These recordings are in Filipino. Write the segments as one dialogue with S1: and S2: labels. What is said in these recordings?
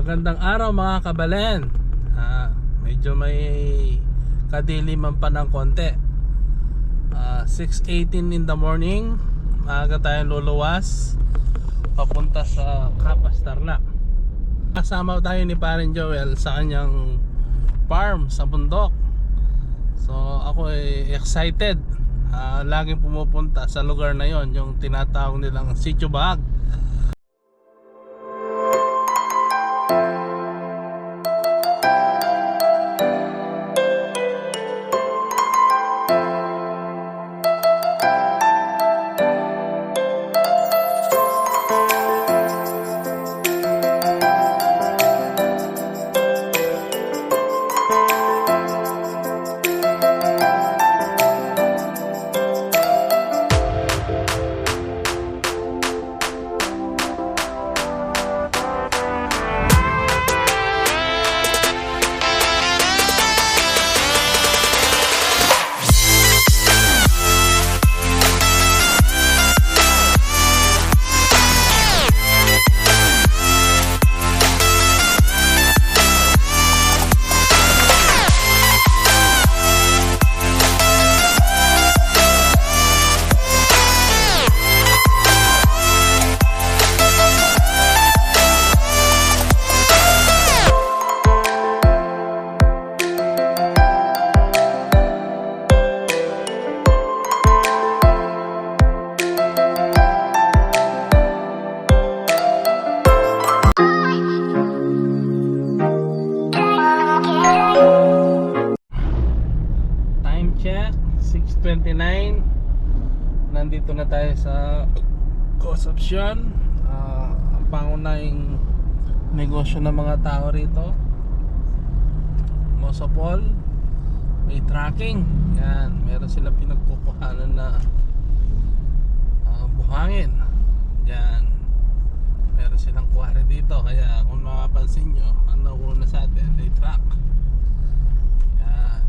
S1: Magandang araw mga kabalen. Medyo may kadiliman pa ng konti. 6:18 in the morning. Maaga tayong luluwas papunta sa Capas, Tarlac. Kasama tayo ni Parin Joel sa kanyang farm sa bundok. So ako ay excited. Laging pumupunta sa lugar na yon, yung tinatawag nilang Sitio Bahag. Check, 6:29. Nandito na tayo sa Concepcion. Ang pangunahing negosyo ng mga tao rito. Most of all, may tracking. Yan, meron sila pinagkukuhanan na buhangin. Yan, meron silang kuwari dito. Kaya kung mapapansin nyo, ano una sa atin, may track. Yan.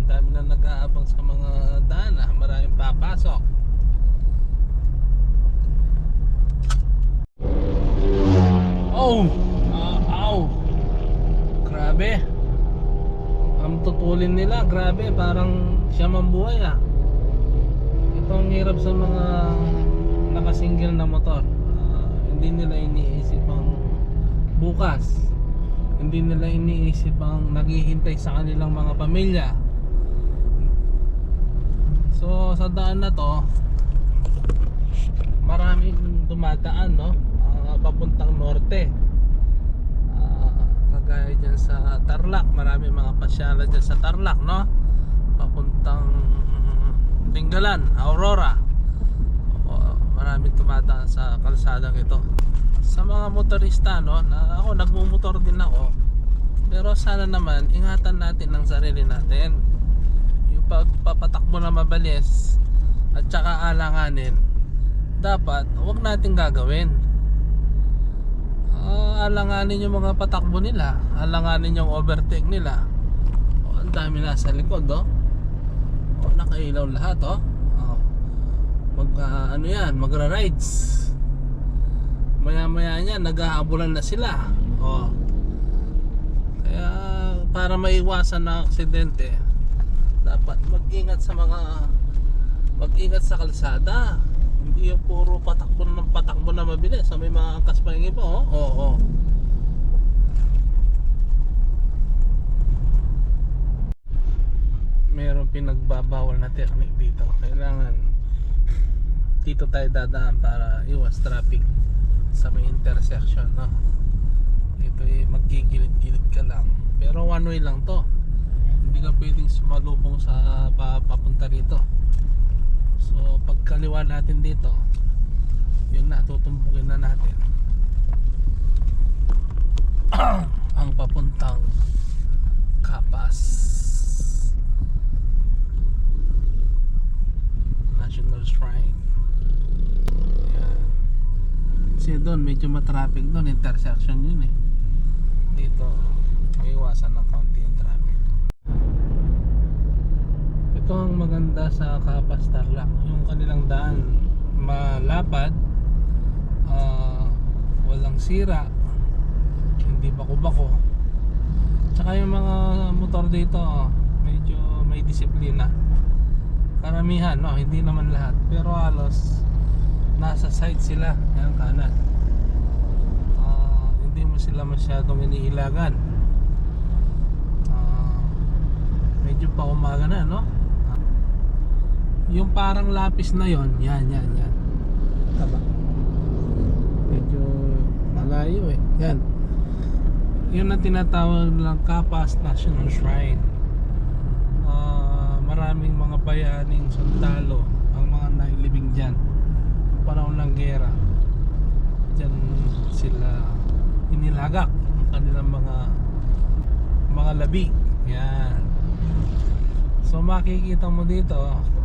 S1: Dami na nag-aabang sa mga daan, maraming papasok. Grabe. Ang tutulin nila, grabe, parang siya mambuhay. Ito ang hirap sa mga nakasingle na motor. Hindi nila iniisip ang bukas. Hindi nila iniisip ang naghihintay sa kanilang mga pamilya. So sa daan na to, maraming dumadaan, no? Papuntang norte. Kagaya dyan sa Tarlac, maraming mga pasyalan dyan sa Tarlac, no? Papuntang Tinggalan, Aurora. Maraming dumadaan sa kalsadang ito. Sa mga motorista, no? Ako nagmumotor din ako. Pero sana naman ingatan natin ang sarili natin. Pagpapatakbo na mabilis at saka alanganin, dapat huwag natin gagawin. Alanganin yung mga patakbo nila, alanganin yung overtake nila. Ang dami na sa likod, nakailaw lahat, magra-rides. Maya-maya niyan nag-aabulan na sila. Kaya para maiwasan na aksidente, dapat mag-ingat sa kalsada. Hindi yung puro patakbo na mabilis. May mga angkas pa yung iba, Meron pinagbabawal na technique dito. Kailangan dito tayo dadaan para iwas traffic sa may intersection, no? Ito magigilid-gilid ka lang. Pero one way lang to. Hindi ka pwedeng sumalubong sa papunta rito. So pagkaliwa natin dito, yun na, tutumbukin na natin ang papuntang Capas National Shrine. Ayan. Kasi doon medyo matraffic doon, intersection yun Dito may iwasan ng konti yung traffic. Ito ang maganda sa Capas Tarlac, yung kanilang daan malapad, walang sira, hindi bako-bako. Tsaka yung mga motor dito medyo may disiplina. Karamihan, no, hindi naman lahat, pero halos nasa side sila, yan kanan. Hindi mo sila masyadong iniilagan. Medyo pa umaga na, no? Yung parang lapis na yon, yan. Taba. Medyo malayo eh. Yan. Yun ang tinatawag ng Capas National Shrine. Maraming mga bayaning sundalo ang mga nailibing dyan. Yung panahon ng gera, dyan sila inilagak ang kanilang mga labi. Yan. So makikita mo dito,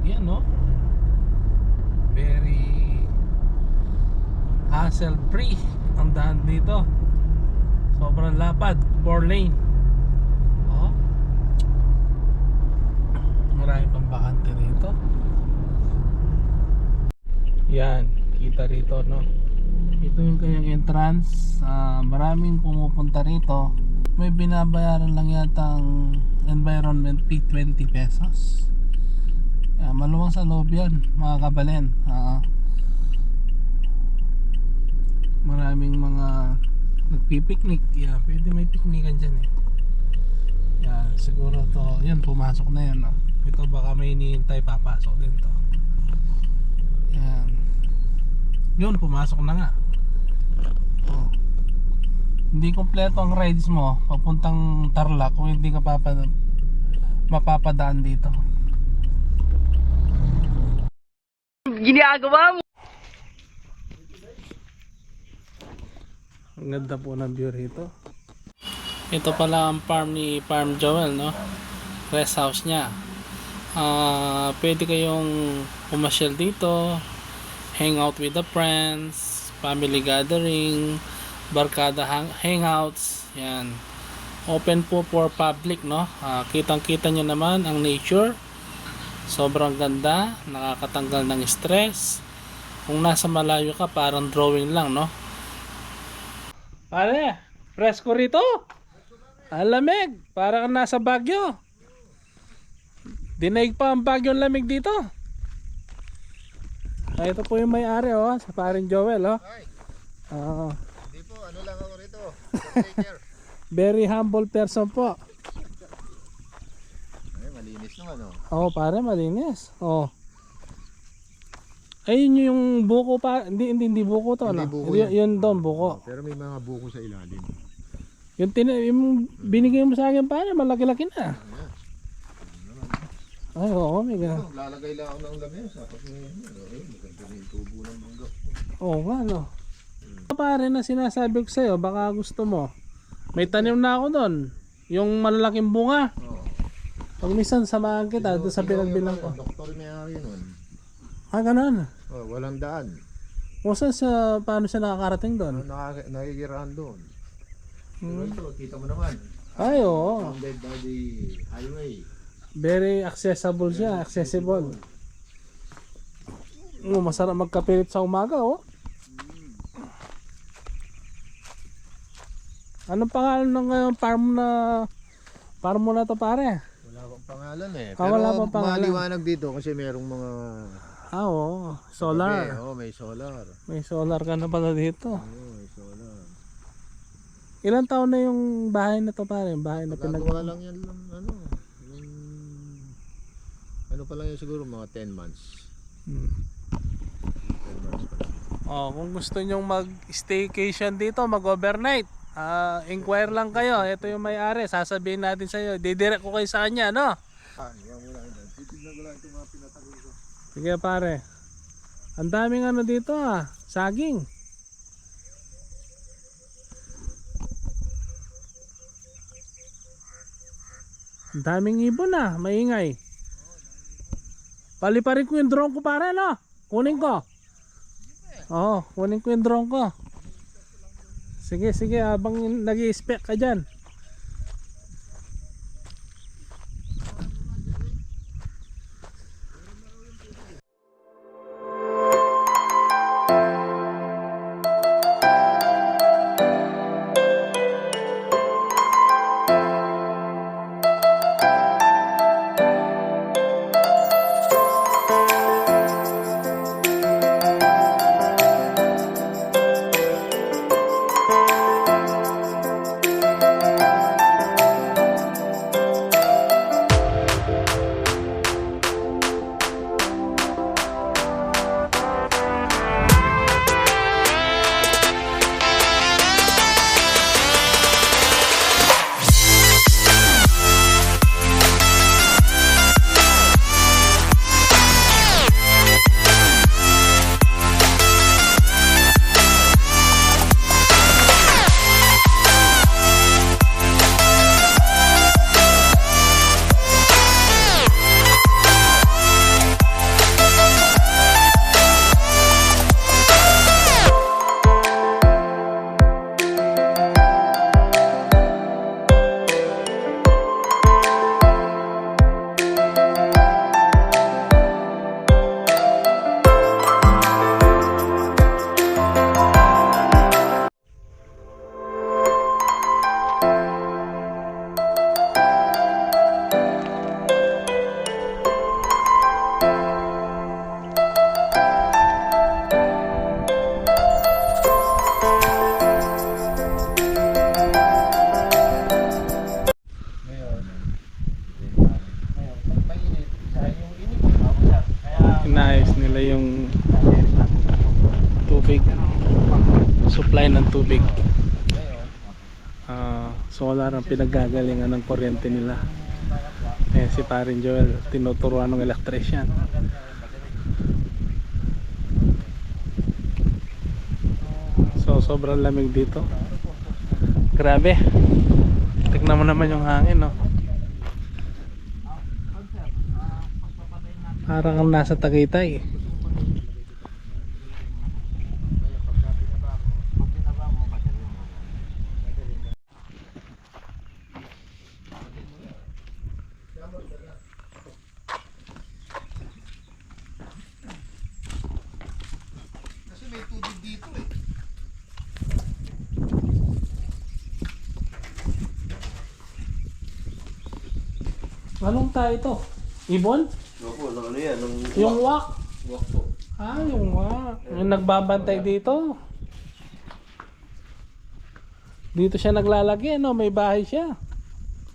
S1: yan, no? Very hassle free ang daan dito. Sobrang lapad, 4 lane. Marami pang bakante rito. Yan, kita rito, no? Ito yung kanyang entrance. Maraming pumupunta rito. May binabayaran lang yatang environment fee 20 pesos. Maluwang sa loob yan, mga kabalen. Maraming mga nagpipiknik. Pwede may piknikan dyan eh. Siguro to, yan, pumasok na yan, no? Ito baka may hinihintay, papasok din to. Yan. Yun, pumasok na nga. Hindi kompleto ang rides mo papuntang Tarlac kung hindi ka mapapadaan dito. Ginagawa mo. Ang ganda po ng view rito. Ito pala ang farm ni Farm Joel, no? Rest house niya. Pwede kayong pumasyal dito, hang out with the friends, family gathering, barkada hangouts. Yan. Open po for public, no? Kitang-kita nyo naman ang nature. Sobrang ganda, nakakatanggal ng stress. Kung nasa malayo ka, parang drawing lang, no? Pare, presko rito. Alamig, parang nasa Baguio. Dinaig pa ang Baguio lamig dito. Ito po yung may-ari, sa paring Joel,
S2: Hindi po, ano lang ako rito.
S1: Very humble person po.
S2: Ay, malinis naman,
S1: Pare, malinis. Ayun yung buko pa, hindi buko to,
S2: Hindi
S1: ano?
S2: buko yan.
S1: Yun doon, buko.
S2: Pero may mga buko sa ilalim.
S1: Yung binigay mo sa akin, pare, malaki-laki na. Ay, oo, may gano'n.
S2: Lalagay lang ako ng lamesa. Tapos maganda na yung tubo ng bangga.
S1: Oo nga, no. Pare, na sinasabi ko sa'yo, baka gusto mo. May tanim na ako doon. Yung malalaking bunga. Pag minsan samahan kita doon sa pinagbilang ko.
S2: Doktor may-ari nun.
S1: Gano'n.
S2: Walang daan.
S1: Paano siya nakakarating doon?
S2: Nakikiraan doon. Pero ito, kita mo naman.
S1: Ay, oo.
S2: Bounded by the highway.
S1: Very accessible siya, accessible. Masarap magkapilit sa umaga, Anong pangalan ng farm mo na to, pare?
S2: Wala akong pangalan eh.
S1: Wala
S2: Pero
S1: pang pangalan.
S2: maliwanag dito kasi merong mga...
S1: Oo, solar.
S2: May solar.
S1: May solar ka na pala dito.
S2: May solar.
S1: Ilang taon na yung bahay na to, pare? Bahay na
S2: Nagagawa lang yan lang, ano pa lang yan siguro, mga 10 months. 10 months pa lang.
S1: Kung gusto nyong mag-staycation dito, mag-overnight, inquire lang kayo. Ito yung may-ari, sasabihin natin sa iyo. Didirect ko kayo sa kanya, no?
S2: Yan mo lang yan. Titignan ko lang itong mga pinatago ko.
S1: Sige, pare. Ang daming ano dito, saging. Ang daming ibon, maingay. Paliparin ko yung drone ko, pare, no? Kunin ko. Kunin ko yung drone ko. Sige, habang nag-i-spec ka dyan. Sila yung tubig, supply ng tubig. Solar ang pinaggagalingan ng kuryente nila. Si Parin Joel tinuturuan ng electrician. So sobrang lamig dito, grabe. Tignan mo naman yung hangin, no? Parang kang nasa Tagaytay.
S2: Kasi may tubig dito eh.
S1: Anong tayo ito? Ibon?
S2: Opo, ano yan?
S1: Yung wak?
S2: Wak po.
S1: Yung wak. Yung nagbabantay dito. Dito siya naglalagay, no? May bahay siya.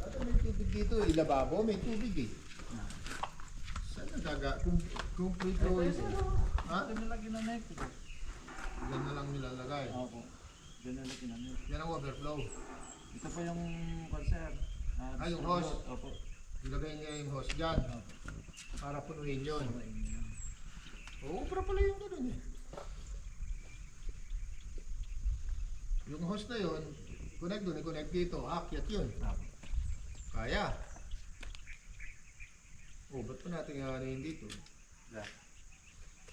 S2: Dati may tubig dito eh. Lababo, may tubig eh. Saan nagaga? Kung prito eh. Ha? Diyan na lang nilalagay.
S3: Opo. Diyan na lang kinamit.
S2: Yan ang overflow.
S3: Ito po yung concert.
S2: Yung hose.
S3: Opo.
S2: Ilagay niya yung hose dyan. Para punuin yun. Oo, para pala yung ganun eh. Yung hose na yun, connect doon, i-connect dito. Akyat yun. Kaya. Oh, ba't pa natin ano dito?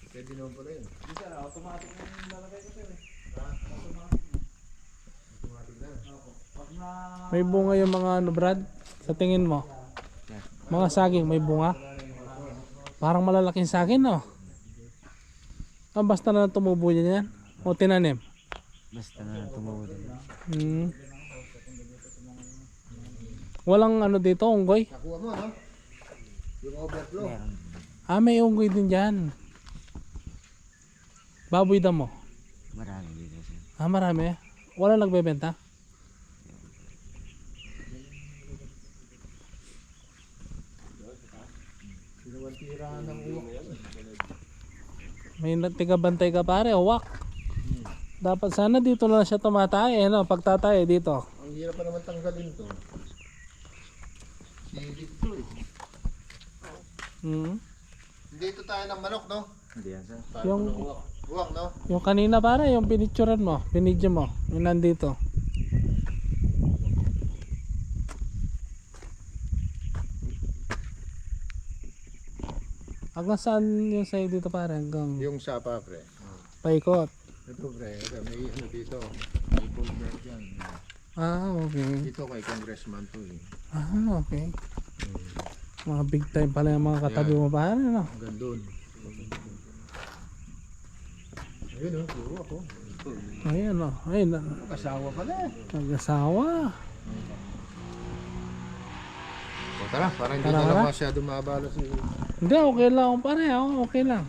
S2: Pwede naman pala yun.
S3: Hindi sir, automatic na yung lalagay ko sir eh.
S2: Automatic na.
S3: Opo. Pag na...
S1: May bunga yung mga ano, Brad? Sa tingin mo? Mga saging may bunga? Parang malalaking saging, no? Basta na tumubo niya yan? O tinanim?
S3: Basta na tumubo din.
S1: Walang ano dito, unggoy?
S2: Nakuha mo, no? Yung overflow.
S1: May unggoy din dyan. Baboy damo.
S3: Marami dito sir.
S1: Marami. Wala nagbebenta?
S2: Sinawantirahan ng uwak.
S1: May tigabantay ka pare, huwak. Dapat sana dito na siya tumatay, no? Pagtatay dito.
S2: Ang hirap pa naman tanggalin to. Silip to eh. Dito tayo ng manok, no?
S3: Hindi yan sir.
S2: Tayo
S1: Yung-
S2: ng uwak. Uwak, no?
S1: Yung kanina pare, yung pinicturan mo, binidyo mo, yung nandito. Hanggang saan yung sa'yo dito pare? Hanggang
S2: Yung sapa, pre.
S1: paikot.
S2: Ito, pre. Ito, may ano dito. May folder dyan.
S1: Okay.
S2: Dito kay congressman to eh.
S1: Okay. Mga big time pala yung mga katabi mo pare, no?
S2: Hanggang doon. Ayun o, puro ako.
S1: Ayan, no? Ayun,
S2: Kasawa pala eh.
S1: nag-asawa.
S2: O tara, parang hindi
S1: Tara,
S2: na lang
S1: tara.
S2: masyado maabala si...
S1: Hindi, okay lang pare, okay lang.